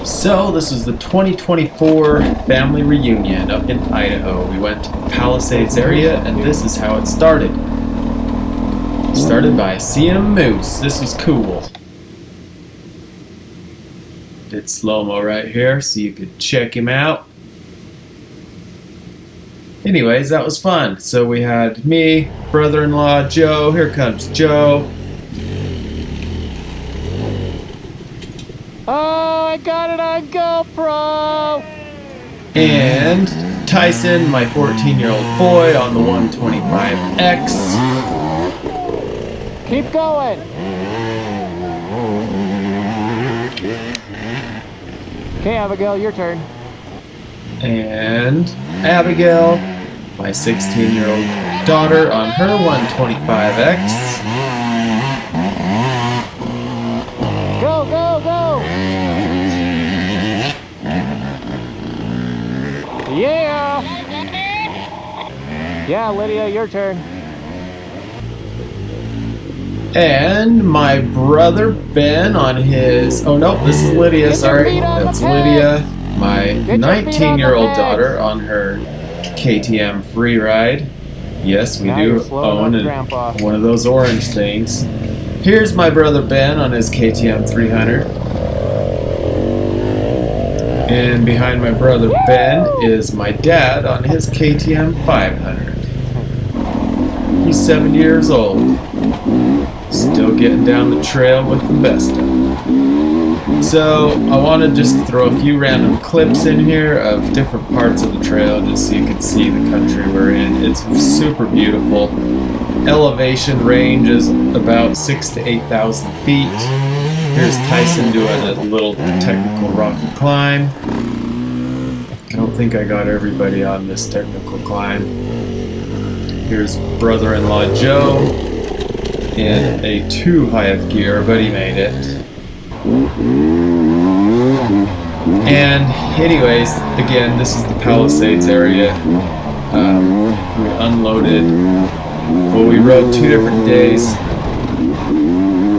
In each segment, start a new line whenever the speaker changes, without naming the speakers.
So this is the 2024 family reunion up in Idaho. We went to the Palisades area and this is how it started. Started by seeing a moose. This was cool. Did slow-mo right here so you could check him out. Anyways, that was fun. So we had me, brother-in-law Joe. Here comes Joe.
Oh, I got it on GoPro!
And Tyson, my 14-year-old boy, on the 125X.
Keep going! Okay, Abigail, your turn.
And Abigail, my 16-year-old daughter, on her 125X.
Go, go, go! Yeah! Yeah, Lydia, your turn.
And my brother Ben on his... Oh no, this is Lydia, sorry. That's Lydia, my 19-year-old daughter on her KTM free ride. Yes, we do own one of those orange things. Here's my brother Ben on his KTM 300. And behind my brother Ben is my dad on his KTM 500. He's 7 years old. Still getting down the trail with the best of them. So I want to just throw a few random clips in here of different parts of the trail just so you can see the country we're in. It's super beautiful. Elevation range is about 6,000 to 8,000 feet. Here's Tyson doing a little technical rocky climb. I don't think I got everybody on this technical climb. Here's brother-in-law Joe in a too high of gear, but he made it. And anyways, again, this is the Palisades area. We unloaded. Well, we rode 2 different days.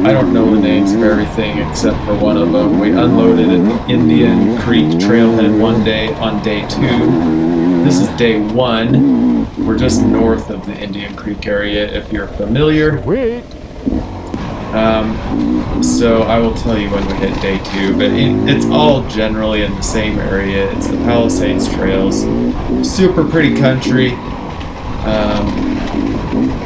I don't know the names of everything except for one of them. We unloaded at the Indian Creek trailhead one day on day 2. This is day 1. We're just north of the Indian Creek area if you're familiar.
Wait.
So I will tell you when we hit day 2, but it's all generally in the same area. It's the Palisades trails. Super pretty country.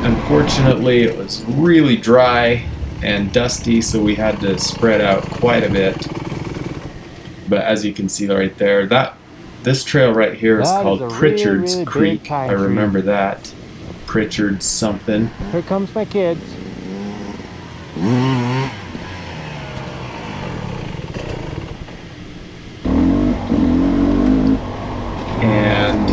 Unfortunately, it was really dry and dusty, so we had to spread out quite a bit. But as you can see right there, this trail right here is called Pritchard's Creek. I remember that. Pritchard something.
Here comes my kids.
And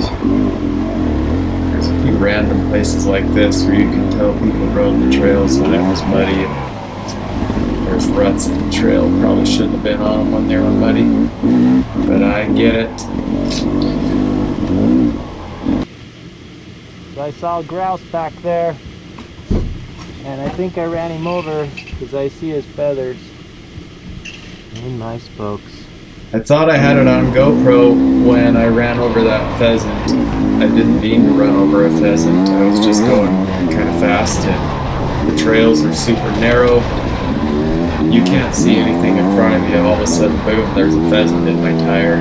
there's a few random places like this where you can tell people rode the trails when it was muddy. There's ruts in the trail. Probably shouldn't have been on them when they were muddy, but I get it.
So I saw a grouse back there, and I think I ran him over because I see his feathers and my spokes.
I thought I had it on GoPro when I ran over that pheasant. I didn't mean to run over a pheasant. I was just going kind of fast, and the trails are super narrow. You can't see anything in front of you. All of a sudden, boom, there's a pheasant in my tire.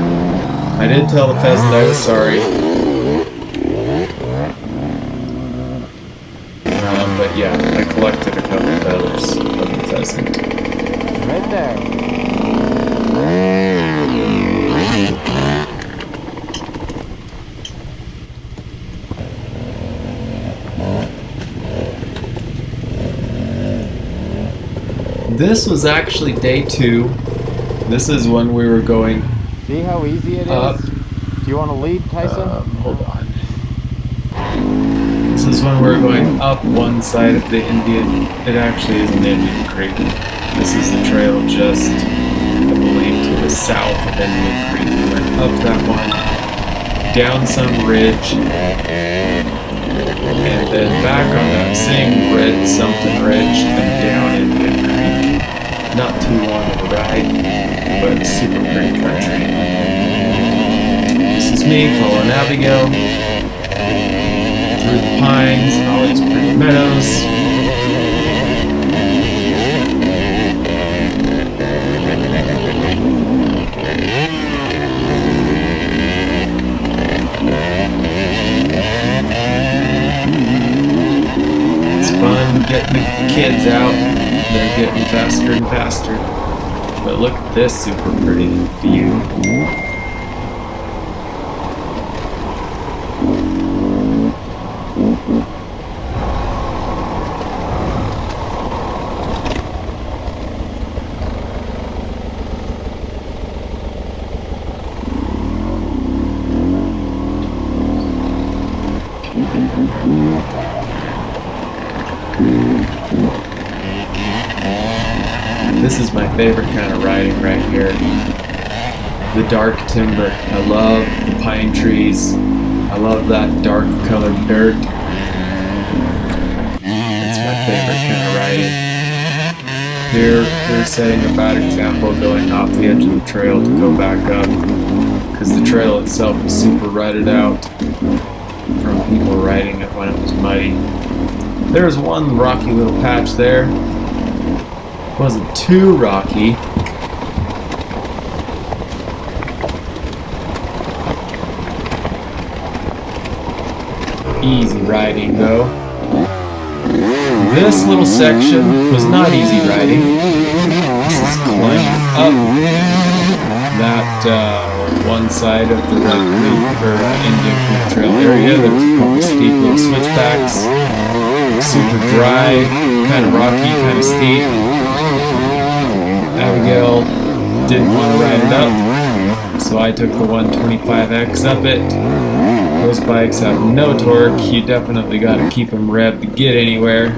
I did tell the pheasant I was sorry. But yeah, I collected a couple of feathers from the pheasant.
Right there.
This was actually day 2. This is when we were going.
See how easy it is? Do you want to lead, Tyson?
Hold on. This is when we're going up one side of the Indian. It actually is an Indian Creek. This is the trail just, I believe, to the south of Indian Creek. We went up that one, down some ridge, and then back on that same ridge, and down Indian Creek. Not too long of a ride, but super pretty country. This is me following Abigail through the pines and all these pretty meadows. It's fun getting the kids out. They're getting faster and faster. But look at this super pretty view. This is my favorite kind of riding right here. The dark timber. I love the pine trees. I love that dark colored dirt. It's my favorite kind of riding. Here, we're setting a bad example going off the edge of the trail to go back up, because the trail itself is super rutted out from people riding it when it was muddy. There's one rocky little patch there. Wasn't too rocky. Easy riding though. This little section was not easy riding. This is climbing up that one side of the Red Creek or Indian Creek Trail area. There's a couple steep little switchbacks. Super dry, kind of rocky, kind of steep. Abigail didn't want to ride it up, so I took the 125X up it. Those bikes have no torque. You definitely got to keep them revved to get anywhere.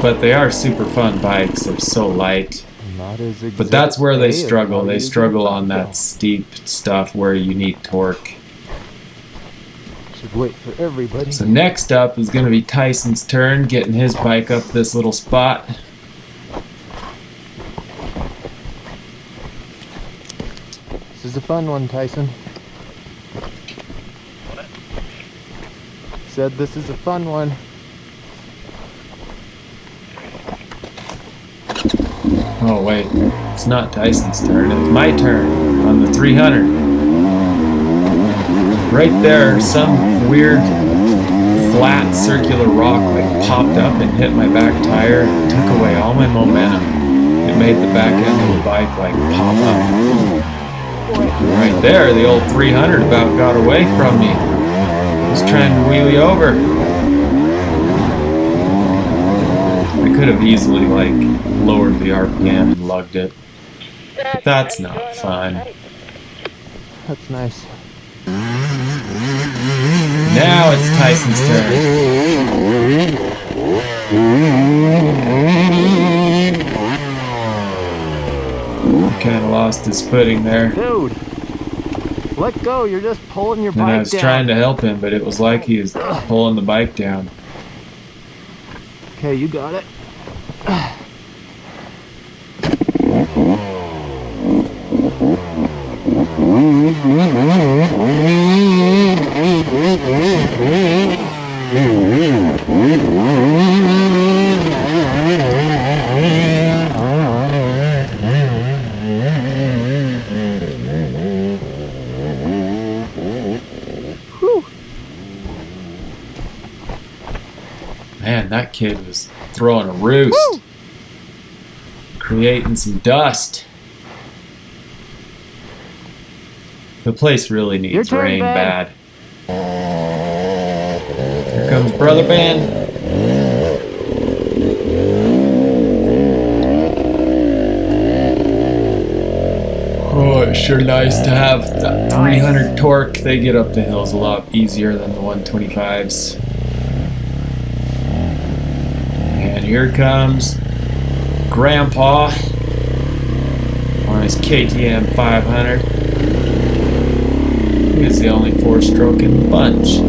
But they are super fun bikes. They're so light. But that's where they struggle. They struggle on that steep stuff where you need torque.
Should wait for everybody.
So next up is going to be Tyson's turn, getting his bike up this little spot.
This is a fun one, Tyson. Said this is a fun one.
Oh wait, it's not Tyson's turn, it's my turn on the 300. Right there, some weird flat circular rock like popped up and hit my back tire, took away all my momentum. It made the back end of the bike like pop up. Right there, the old 300 about got away from me. I was trying to wheelie over. I could have easily like lowered the RPM and lugged it. But that's not fun.
That's nice.
Now it's Tyson's turn. Kind of lost his footing there.
Dude, let go. You're just pulling your bike down.
And I was trying to help him, but it was like he was pulling the bike down.
Okay, you got it.
Man, that kid was throwing a roost.
Woo!
Creating some dust. The place really needs
turn,
rain
Ben.
bad. Here comes Brother Ben. Oh, it's sure nice to have that 300 torque. They get up the hills a lot easier than the 125s. And here comes Grandpa on his KTM 500. He's the only 4-stroke in the bunch.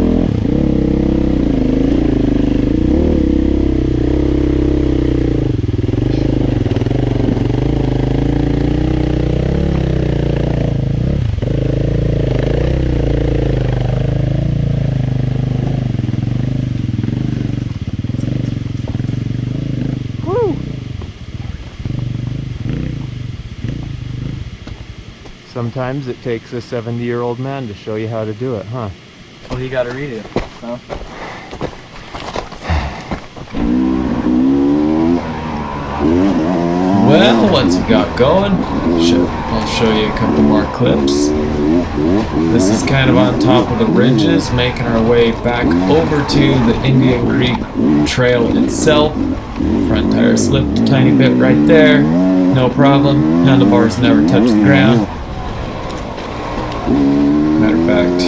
Sometimes it takes a 70-year-old man to show you how to do it, huh?
Well, you gotta read it. So.
Well, once we got going, I'll show you a couple more clips. This is kind of on top of the ridges, making our way back over to the Indian Creek Trail itself. Front tire slipped a tiny bit right there. No problem. Handlebars never touch the ground. Matter of fact, I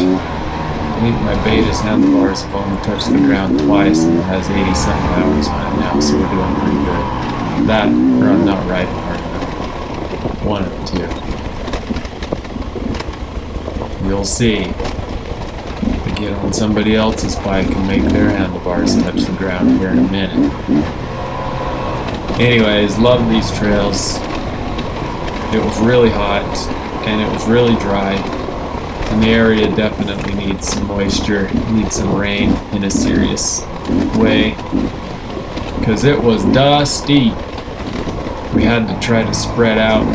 think my Beta's handlebars have only touched the ground twice and it has 80-something hours on it now, so we're doing pretty good. That, or I'm not riding hard enough. One of the two. You'll see. If I get on somebody else's bike and make their handlebars touch the ground here in a minute. Anyways, love these trails. It was really hot and it was really dry. And the area definitely needs some moisture, needs some rain in a serious way. Because it was dusty. We had to try to spread out.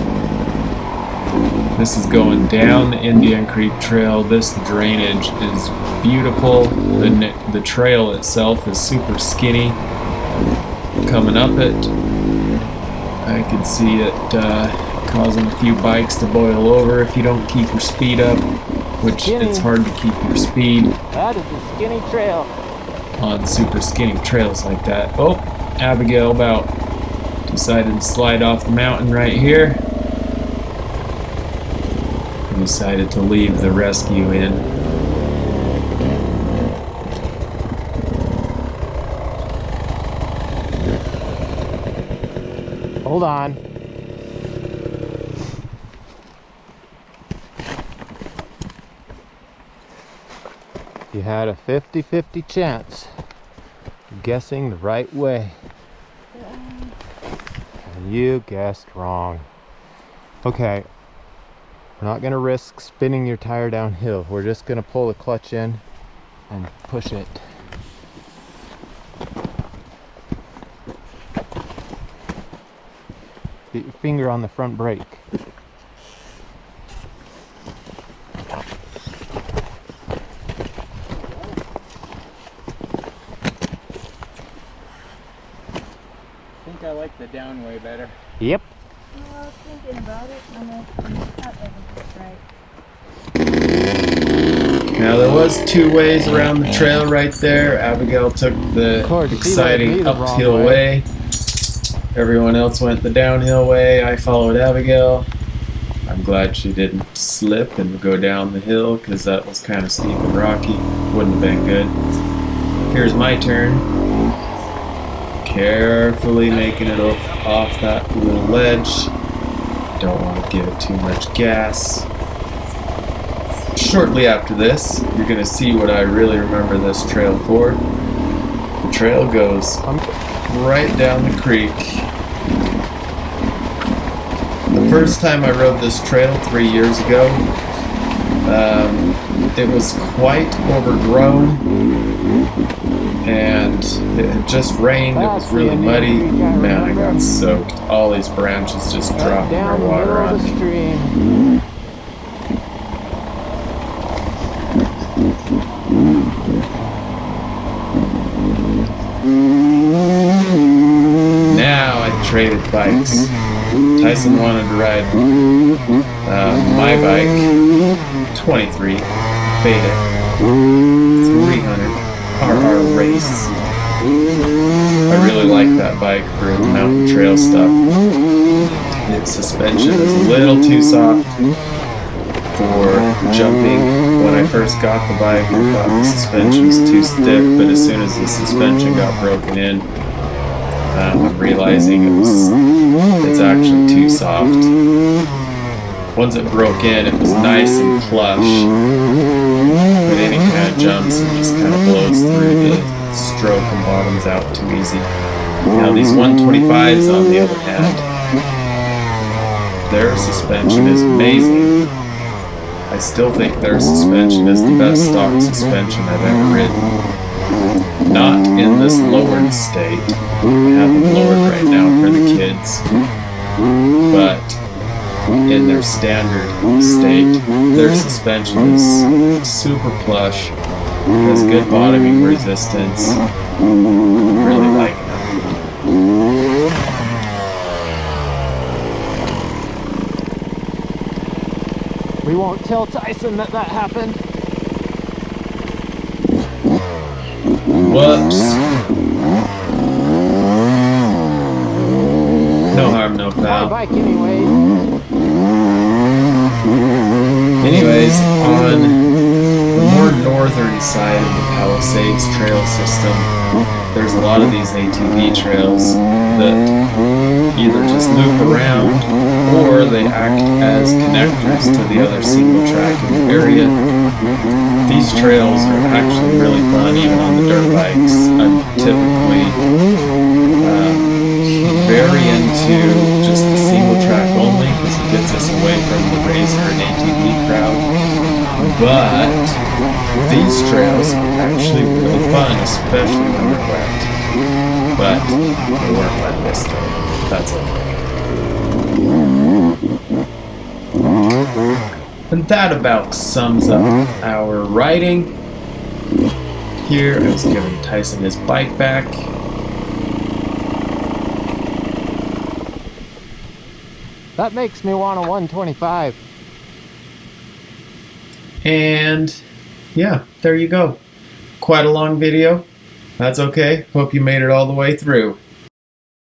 This is going down the Indian Creek Trail. This drainage is beautiful. The trail itself is super skinny. Coming up it, I can see it causing a few bikes to boil over if you don't keep your speed up, which it's hard to keep your speed.
That is a skinny trail.
On super skinny trails like that. Oh, Abigail about decided to slide off the mountain right here. And decided to leave the rescue in.
Hold on. You had a 50-50 chance of guessing the right way. And you guessed wrong. Okay, we're not going to risk spinning your tire downhill. We're just going to pull the clutch in and push it. Get your finger on the front brake.
I like the down way better.
Yep.
Well, I was thinking about it, and that wasn't right.
Now there was two ways around the trail right there. Abigail took the exciting uphill way. Everyone else went the downhill way. I followed Abigail. I'm glad she didn't slip and go down the hill because that was kind of steep and rocky. Wouldn't have been good. Here's my turn. Carefully making it off that little ledge. Don't want to give it too much gas. Shortly after this, you're going to see what I really remember this trail for. The trail goes right down the creek. The first time I rode this trail 3 years ago, it was quite overgrown and it had just rained. It was really muddy. Man, I got soaked. All these branches just dropped their water on me. Now I traded bikes. Tyson wanted to ride my bike, 23 Beta 300 RR Race. I really like that bike for mountain trail stuff. Its suspension is a little too soft for jumping. When I first got the bike, I thought the suspension was too stiff, but as soon as the suspension got broken in, I'm realizing it's actually too soft. Once it broke in, it was nice and plush, but any kind of jumps and just kind of blows through the stroke and bottoms out too easy. Now these 125s, on the other hand, their suspension is amazing. I still think their suspension is the best stock suspension I've ever ridden. Not in this lowered state. I have it lowered right now for the kids. But in their standard state. Their suspension is super plush, has good bottoming resistance. Really like them.
We won't tell Tyson that happened.
Whoops. No harm, no
Our
foul.
bike anyways.
Anyways, on the more northern side of the Palisades trail system, there's a lot of these ATV trails that either just loop around or they act as connectors to the other single track in the area. These trails are actually really fun even on the dirt bikes. I'm typically very into just the single track only because it gets us away from the Razor and ATV crowd. But these trails are actually really fun, especially when they're wet. But they weren't wet this day. That's okay. And that about sums up our riding. Here I was giving Tyson his bike back.
That makes me want a 125.
And yeah, there you go. Quite a long video. That's okay. Hope you made it all the way through.